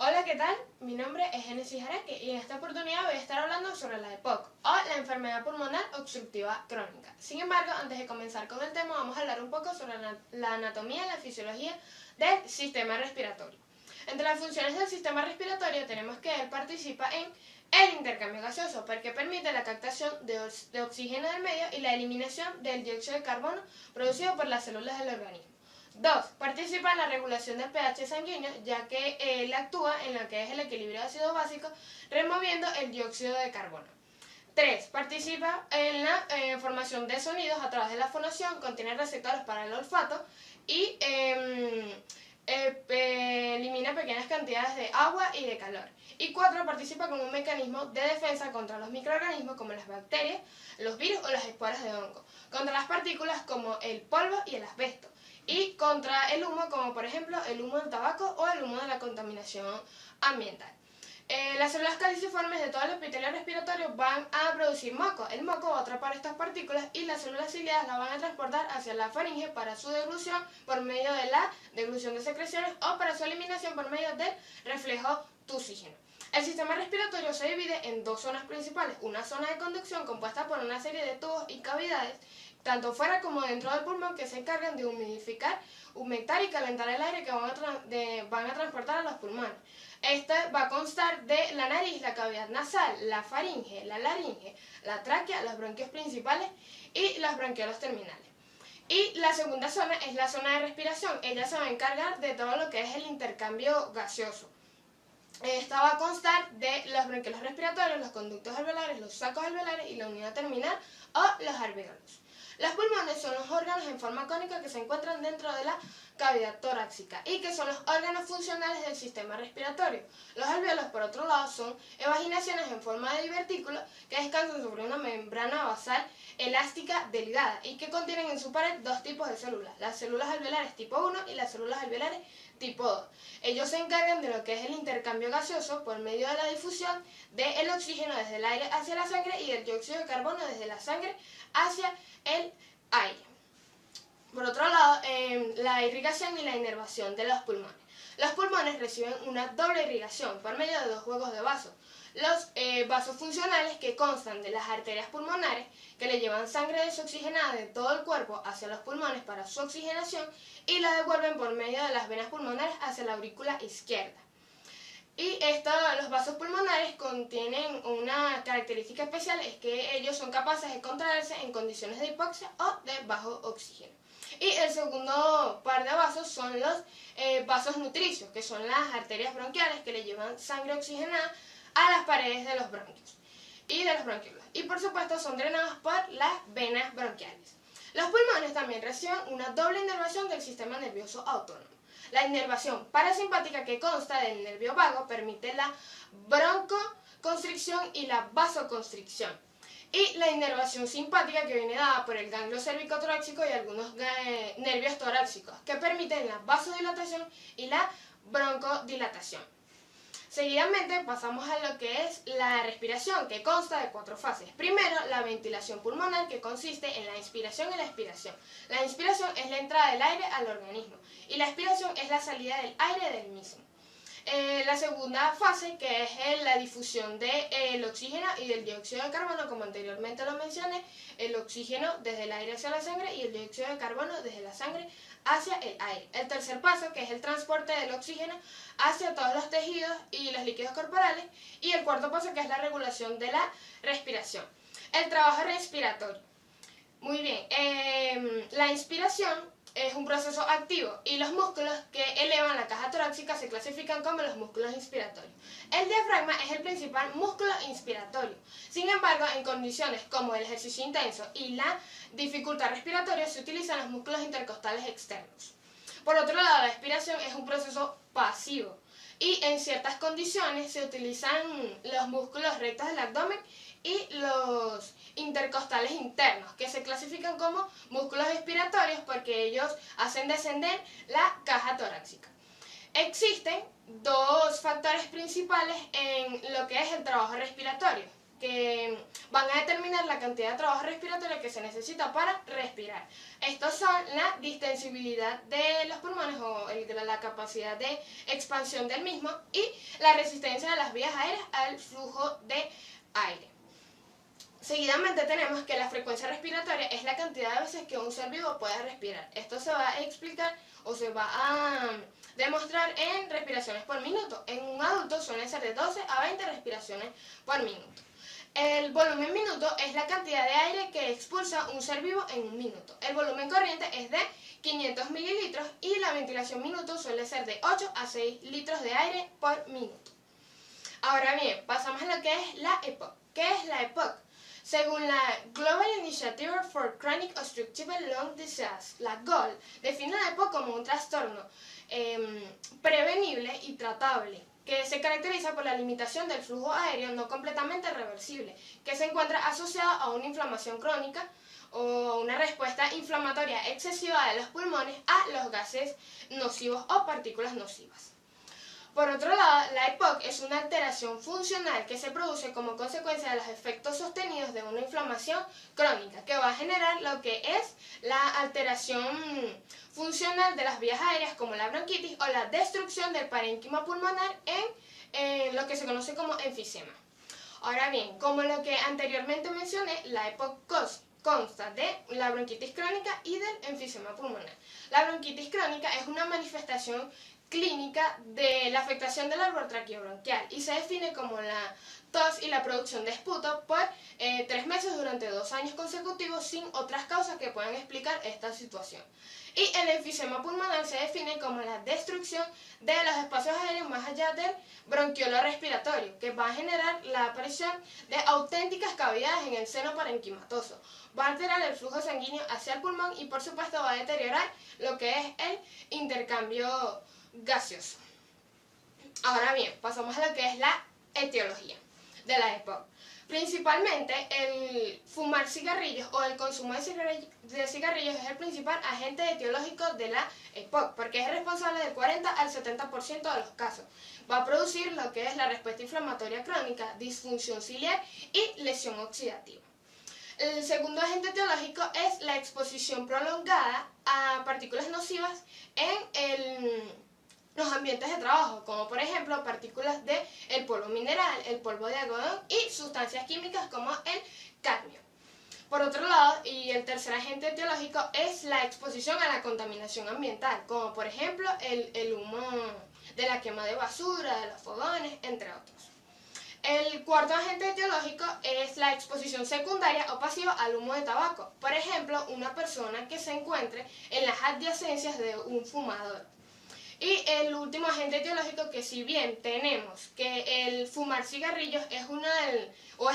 Hola, ¿qué tal? Mi nombre es Génesis Araque y en esta oportunidad voy a estar hablando sobre la EPOC o la enfermedad pulmonar obstructiva crónica. Sin embargo, antes de comenzar con el tema, vamos a hablar un poco sobre la anatomía y la fisiología del sistema respiratorio. Entre las funciones del sistema respiratorio tenemos que él participa en el intercambio gaseoso, porque permite la captación de oxígeno del medio y la eliminación del dióxido de carbono producido por las células del organismo. 2. Participa en la regulación del pH sanguíneo, ya que él actúa en lo que es el equilibrio de ácido básico, removiendo el dióxido de carbono. 3. Participa en la formación de sonidos a través de la fonación, contiene receptores para el olfato y elimina pequeñas cantidades de agua y de calor. Y 4. Participa como un mecanismo de defensa contra los microorganismos como las bacterias, los virus o las esporas de hongo, contra las partículas como el polvo y el asbesto, y contra el humo como por ejemplo el humo del tabaco o el humo de la contaminación ambiental. Las células caliciformes de todo el epitelio respiratorio van a producir moco. El moco va a atrapar estas partículas y las células ciliadas las van a transportar hacia la faringe para su deglución por medio de la deglución de secreciones o para su eliminación por medio del reflejo tusígeno. El sistema respiratorio se divide en dos zonas principales, una zona de conducción compuesta por una serie de tubos y cavidades, tanto fuera como dentro del pulmón, que se encargan de humidificar, humectar y calentar el aire que van a transportar a los pulmones. Este va a constar de la nariz, la cavidad nasal, la faringe, la laringe, la tráquea, los bronquios principales y los bronquiolos terminales. Y la segunda zona es la zona de respiración. Ella se va a encargar de todo lo que es el intercambio gaseoso. Esta va a constar de los bronquiolos respiratorios, los conductos alveolares, los sacos alveolares y la unidad terminal o los alvéolos. Los pulmones son los órganos en forma cónica que se encuentran dentro de la cavidad torácica y que son los órganos funcionales del sistema respiratorio. Los alvéolos, por otro lado, son evaginaciones en forma de divertículo que descansan sobre una membrana basal elástica delgada y que contienen en su pared dos tipos de células, las células alveolares tipo 1 y las células alveolares tipo 2. Ellos se encargan de lo que es el intercambio gaseoso por medio de la difusión del oxígeno desde el aire hacia la sangre y del dióxido de carbono desde la sangre hacia el aire. Por otro lado, la irrigación y la inervación de los pulmones. Los pulmones reciben una doble irrigación por medio de dos juegos de vasos. Los vasos funcionales, que constan de las arterias pulmonares, que le llevan sangre desoxigenada de todo el cuerpo hacia los pulmones para su oxigenación y la devuelven por medio de las venas pulmonares hacia la aurícula izquierda. Y los vasos pulmonares contienen una característica especial, es que ellos son capaces de contraerse en condiciones de hipoxia o de bajo oxígeno. Y el segundo par de vasos son los vasos nutricios, que son las arterias bronquiales que le llevan sangre oxigenada a las paredes de los bronquios y de los bronquiolos. Y por supuesto son drenados por las venas bronquiales. Los pulmones también reciben una doble inervación del sistema nervioso autónomo. La inervación parasimpática, que consta del nervio vago, permite la broncoconstricción y la vasoconstricción. Y la inervación simpática, que viene dada por el ganglio cérvico-torácico y algunos nervios torácicos, que permiten la vasodilatación y la broncodilatación. Seguidamente pasamos a lo que es la respiración, que consta de 4 fases. Primero, la ventilación pulmonar, que consiste en la inspiración y la expiración. La inspiración es la entrada del aire al organismo y la expiración es la salida del aire del mismo. La segunda fase, que es la difusión del oxígeno y del dióxido de carbono, como anteriormente lo mencioné, el oxígeno desde el aire hacia la sangre y el dióxido de carbono desde la sangre hacia el aire. El tercer paso, que es el transporte del oxígeno hacia todos los tejidos y los líquidos corporales. Y el cuarto paso, que es la regulación de la respiración. El trabajo respiratorio. Muy bien, la inspiración es un proceso activo y los músculos que elevan la caja torácica se clasifican como los músculos inspiratorios. El diafragma es el principal músculo inspiratorio. Sin embargo, en condiciones como el ejercicio intenso y la dificultad respiratoria se utilizan los músculos intercostales externos. Por otro lado, la expiración es un proceso pasivo y en ciertas condiciones se utilizan los músculos rectos del abdomen y los intercostales internos, que se clasifican como músculos expiratorios porque ellos hacen descender la caja torácica. Existen dos factores principales en lo que es el trabajo respiratorio. que van a determinar la cantidad de trabajo respiratorio que se necesita para respirar. Estos son la distensibilidad de los pulmones o la capacidad de expansión del mismo y la resistencia de las vías aéreas al flujo de aire. Seguidamente tenemos que la frecuencia respiratoria es la cantidad de veces que un ser vivo puede respirar. Esto se va a explicar o se va a demostrar en respiraciones por minuto. En un adulto suelen ser de 12 a 20 respiraciones por minuto. El volumen minuto es la cantidad de aire que expulsa un ser vivo en un minuto. El volumen corriente es de 500 mililitros y la ventilación minuto suele ser de 8 a 6 litros de aire por minuto. Ahora bien, pasamos a lo que es la EPOC. ¿Qué es la EPOC? Según la Global Initiative for Chronic Obstructive Lung Disease, la GOLD, define la EPOC como un trastorno prevenible y tratable, que se caracteriza por la limitación del flujo aéreo no completamente reversible, que se encuentra asociado a una inflamación crónica o una respuesta inflamatoria excesiva de los pulmones a los gases nocivos o partículas nocivas. Por otro lado, la EPOC es una alteración funcional que se produce como consecuencia de los efectos sostenidos de una inflamación crónica, que va a generar lo que es la alteración funcional de las vías aéreas como la bronquitis o la destrucción del parénquima pulmonar en lo que se conoce como enfisema. Ahora bien, como lo que anteriormente mencioné, la EPOC consta de la bronquitis crónica y del enfisema pulmonar. La bronquitis crónica es una manifestación clínica de la afectación del árbol traqueobronquial y se define como la tos y la producción de esputo por 3 meses durante 2 años consecutivos sin otras causas que puedan explicar esta situación. Y el enfisema pulmonar se define como la destrucción de los espacios aéreos más allá del bronquiolo respiratorio, que va a generar la aparición de auténticas cavidades en el seno parenquimatoso. Va a alterar el flujo sanguíneo hacia el pulmón y por supuesto va a deteriorar lo que es el intercambio gaseoso. Ahora bien, pasamos a lo que es la etiología de la EPOC. Principalmente el fumar cigarrillos o el consumo de cigarrillos es el principal agente etiológico de la EPOC, porque es responsable del 40 al 70% de los casos. Va a producir lo que es la respuesta inflamatoria crónica, disfunción ciliar y lesión oxidativa. El segundo agente etiológico es la exposición prolongada a partículas nocivas en los ambientes de trabajo, como por ejemplo partículas del polvo mineral, el polvo de algodón y sustancias químicas como el cadmio. Por otro lado, y el tercer agente etiológico es la exposición a la contaminación ambiental, como por ejemplo el humo de la quema de basura, de los fogones, entre otros. El cuarto agente etiológico es la exposición secundaria o pasiva al humo de tabaco, por ejemplo, una persona que se encuentre en las adyacencias de un fumador. Y el último agente etiológico, que si bien tenemos que el fumar cigarrillos es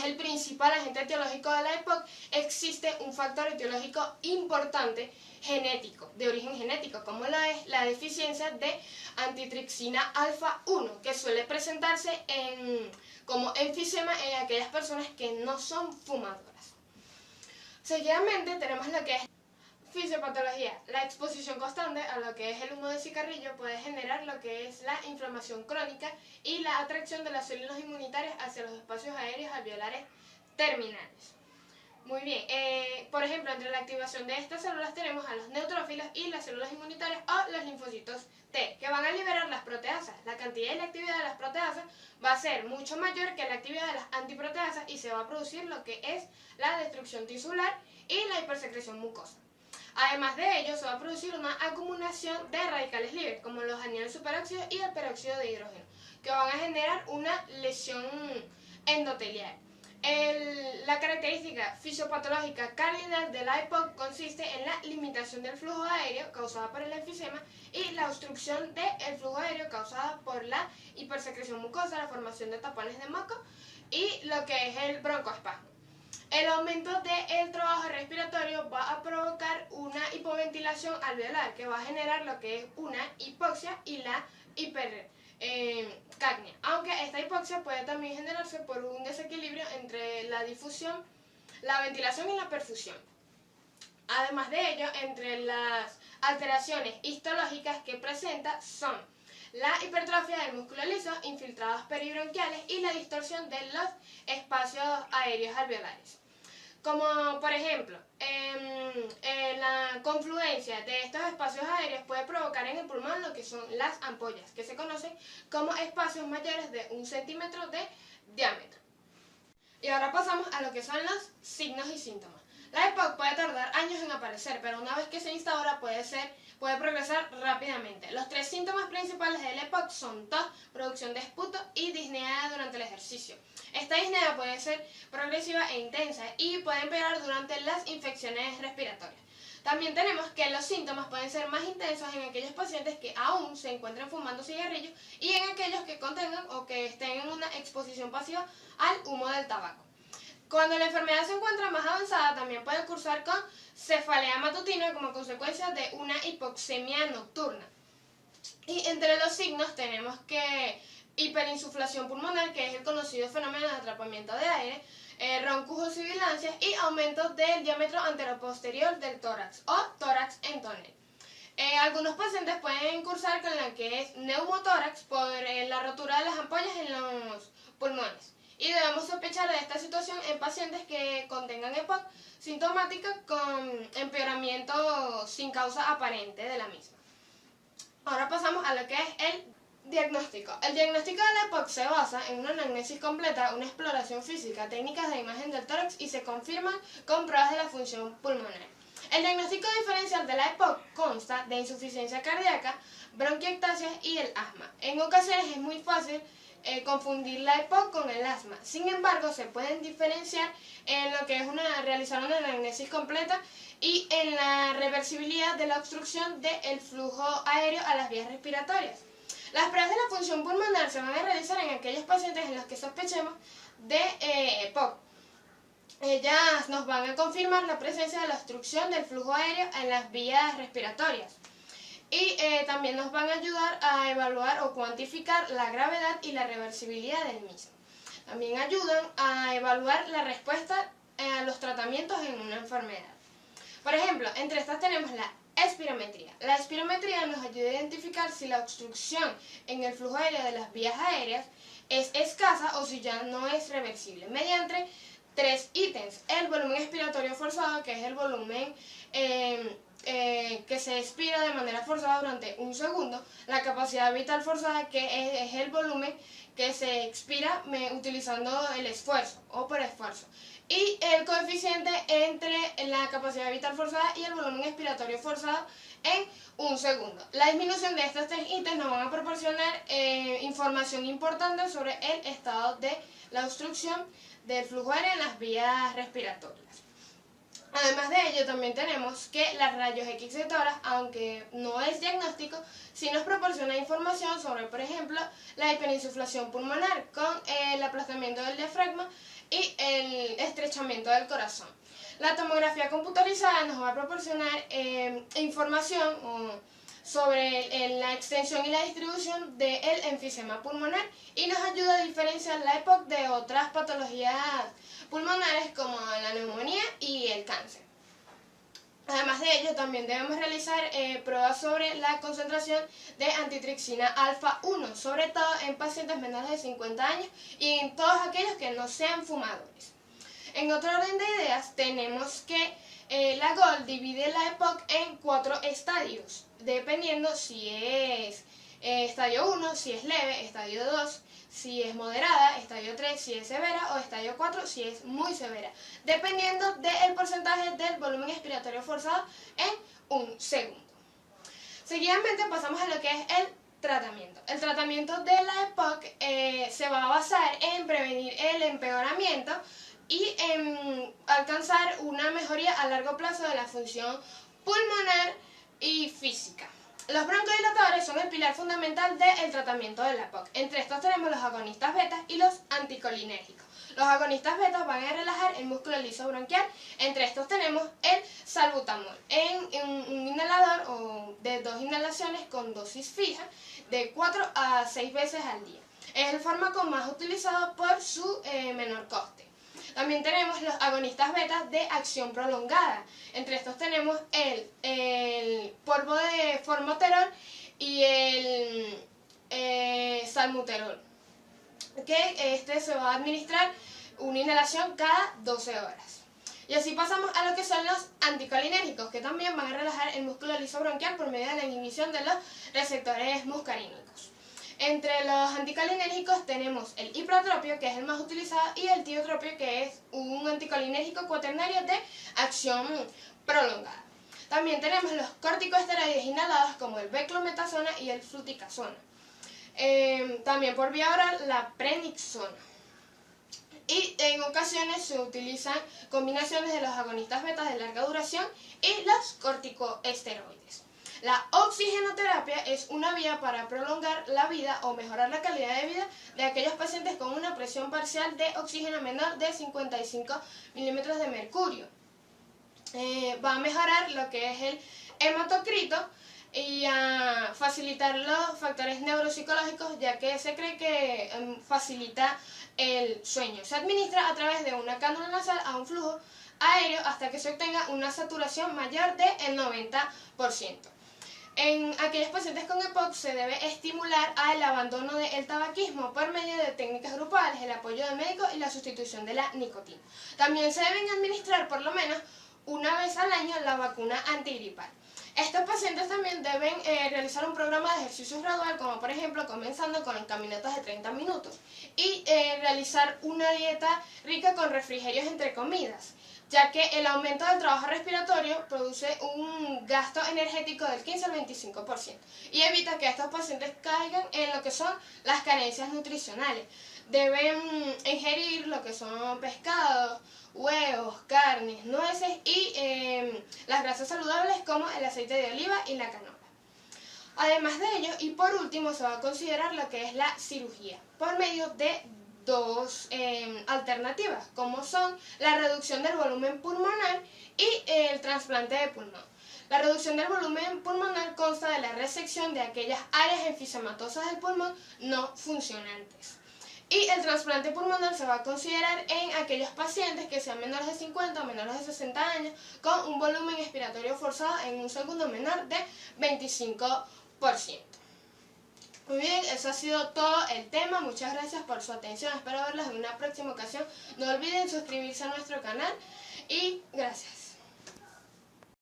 el principal agente etiológico de la EPOC, existe un factor etiológico importante genético, de origen genético, como lo es la deficiencia de antitripsina alfa 1, que suele presentarse como enfisema en aquellas personas que no son fumadoras. Seguidamente tenemos lo que es fisiopatología. La exposición constante a lo que es el humo de cigarrillo puede generar lo que es la inflamación crónica y la atracción de las células inmunitarias hacia los espacios aéreos alveolares terminales. Muy bien, por ejemplo, entre la activación de estas células tenemos a los neutrófilos y las células inmunitarias o los linfocitos T, que van a liberar las proteasas. La cantidad y la actividad de las proteasas va a ser mucho mayor que la actividad de las antiproteasas y se va a producir lo que es la destrucción tisular y la hipersecreción mucosa. Además de ello, se va a producir una acumulación de radicales libres, como los aniones superóxidos y el peróxido de hidrógeno, que van a generar una lesión endotelial. La característica fisiopatológica cardinal de la EPOC consiste en la limitación del flujo aéreo causada por el enfisema y la obstrucción del flujo aéreo causada por la hipersecreción mucosa, la formación de tapones de moco y lo que es el broncoespasmo. El aumento del trabajo respiratorio va a provocar una hipoventilación alveolar que va a generar lo que es una hipoxia y la hipercapnia, aunque esta hipoxia puede también generarse por un desequilibrio entre la difusión, la ventilación y la perfusión. Además de ello, entre las alteraciones histológicas que presenta son la hipertrofia del músculo liso, infiltrados peribronquiales y la distorsión de los espacios aéreos alveolares. Como por ejemplo, la confluencia de estos espacios aéreos puede provocar en el pulmón lo que son las ampollas, que se conocen como espacios mayores de 1 centímetro de diámetro. Y ahora pasamos a lo que son los signos y síntomas. La EPOC puede tardar años en aparecer, pero una vez que se instaura puede progresar rápidamente. Los 3 síntomas principales de la EPOC son tos, producción de esputo y disnea durante el ejercicio. Esta disnea puede ser progresiva e intensa y puede empeorar durante las infecciones respiratorias. También tenemos que los síntomas pueden ser más intensos en aquellos pacientes que aún se encuentren fumando cigarrillos y en aquellos que contengan o que estén en una exposición pasiva al humo del tabaco. Cuando la enfermedad se encuentra más avanzada, también puede cursar con cefalea matutina como consecuencia de una hipoxemia nocturna. Y entre los signos tenemos que hiperinsuflación pulmonar, que es el conocido fenómeno de atrapamiento de aire, roncos o sibilancias y aumento del diámetro anteroposterior del tórax o tórax en tonel. Algunos pacientes pueden cursar con la que es neumotórax por la rotura de las ampollas en los pulmones. Y debemos sospechar de esta situación en pacientes que contengan EPOC sintomática con empeoramiento sin causa aparente de la misma. Ahora pasamos a lo que es el diagnóstico. El diagnóstico de la EPOC se basa en una anamnesis completa, una exploración física, técnicas de imagen del tórax y se confirman con pruebas de la función pulmonar. El diagnóstico diferencial de la EPOC consta de insuficiencia cardíaca, bronquiectasia y el asma. En ocasiones es muy fácil confundir la EPOC con el asma. Sin embargo, se pueden diferenciar en lo que es realizar una anamnesis completa y en la reversibilidad de la obstrucción del flujo aéreo a las vías respiratorias. Las pruebas de la función pulmonar se van a realizar en aquellos pacientes en los que sospechemos de EPOC. Ellas nos van a confirmar la presencia de la obstrucción del flujo aéreo en las vías respiratorias. Y también nos van a ayudar a evaluar o cuantificar la gravedad y la reversibilidad del mismo. También ayudan a evaluar la respuesta a los tratamientos en una enfermedad. Por ejemplo, entre estas tenemos la espirometría. La espirometría nos ayuda a identificar si la obstrucción en el flujo aéreo de las vías aéreas es escasa o si ya no es reversible, mediante 3 ítems. El volumen expiratorio forzado, que es el volumen que se expira de manera forzada durante 1 segundo, la capacidad vital forzada, que es el volumen que se expira utilizando el esfuerzo o por esfuerzo, y el coeficiente entre la capacidad vital forzada y el volumen expiratorio forzado en 1 segundo. La disminución de estos 3 ítems nos van a proporcionar información importante sobre el estado de la obstrucción del flujo aéreo en las vías respiratorias. Además de ello, también tenemos que las rayos X de tórax, aunque no es diagnóstico, sí nos proporciona información sobre, por ejemplo, la hiperinsuflación pulmonar con el aplastamiento del diafragma y el estrechamiento del corazón. La tomografía computarizada nos va a proporcionar información sobre la extensión y la distribución del enfisema pulmonar y nos ayuda a diferenciar la EPOC de otras patologías pulmonares como la neumonía y el cáncer. Además de ello, también debemos realizar pruebas sobre la concentración de antitripsina alfa 1, sobre todo en pacientes menores de 50 años y en todos aquellos que no sean fumadores. En otro orden de ideas, tenemos que la GOLD divide la EPOC en 4 estadios, dependiendo si es estadio 1, si es leve, estadio 2, si es moderada, estadio 3, si es severa, o estadio 4, si es muy severa, dependiendo del porcentaje del volumen expiratorio forzado en 1 segundo. Seguidamente pasamos a lo que es el tratamiento. El tratamiento de la EPOC se va a basar en prevenir el empeoramiento y en alcanzar una mejoría a largo plazo de la función pulmonar y física. Los broncodilatadores son el pilar fundamental del tratamiento de la EPOC. Entre estos tenemos los agonistas beta y los anticolinérgicos. Los agonistas beta van a relajar el músculo liso bronquial. Entre estos tenemos el salbutamol en un inhalador o de 2 inhalaciones con dosis fija de 4 a 6 veces al día. Es el fármaco más utilizado por su menor coste. También tenemos los agonistas beta de acción prolongada. Entre estos tenemos el polvo de formoterol y el salbutamol, que se va a administrar una inhalación cada 12 horas. Y así pasamos a lo que son los anticolinérgicos, que también van a relajar el músculo liso bronquial por medio de la inhibición de los receptores muscarínicos. Entre los anticolinérgicos tenemos el hipratropio, que es el más utilizado, y el tiotropio, que es un anticolinérgico cuaternario de acción prolongada. También tenemos los corticosteroides inhalados como el beclometasona y el fluticasona. También por vía oral la prednisona. Y en ocasiones se utilizan combinaciones de los agonistas beta de larga duración y los corticosteroides. La oxigenoterapia es una vía para prolongar la vida o mejorar la calidad de vida de aquellos pacientes con una presión parcial de oxígeno menor de 55 milímetros de mercurio. Va a mejorar lo que es el hematocrito y a facilitar los factores neuropsicológicos, ya que se cree que facilita el sueño. Se administra a través de una cánula nasal a un flujo aéreo hasta que se obtenga una saturación mayor del 90%. En aquellos pacientes con EPOC se debe estimular al abandono del tabaquismo por medio de técnicas grupales, el apoyo del médico y la sustitución de la nicotina. También se deben administrar por lo menos una vez al año la vacuna antigripal. Estos pacientes también deben realizar un programa de ejercicio gradual, como por ejemplo comenzando con caminatas de 30 minutos y realizar una dieta rica con refrigerios entre comidas, ya que el aumento del trabajo respiratorio produce un gasto energético del 15 al 25% y evita que estos pacientes caigan en lo que son las carencias nutricionales. Deben ingerir lo que son pescados, huevos, carnes, nueces y las grasas saludables como el aceite de oliva y la canola. Además de ello, y por último, se va a considerar lo que es la cirugía por medio de dos alternativas, como son la reducción del volumen pulmonar y el trasplante de pulmón. La reducción del volumen pulmonar consta de la resección de aquellas áreas enfisematosas del pulmón no funcionantes. Y el trasplante pulmonar se va a considerar en aquellos pacientes que sean menores de 50 o menores de 60 años con un volumen expiratorio forzado en un segundo menor de 25%. Muy bien, eso ha sido todo el tema. Muchas gracias por su atención. Espero verlos en una próxima ocasión. No olviden suscribirse a nuestro canal y gracias.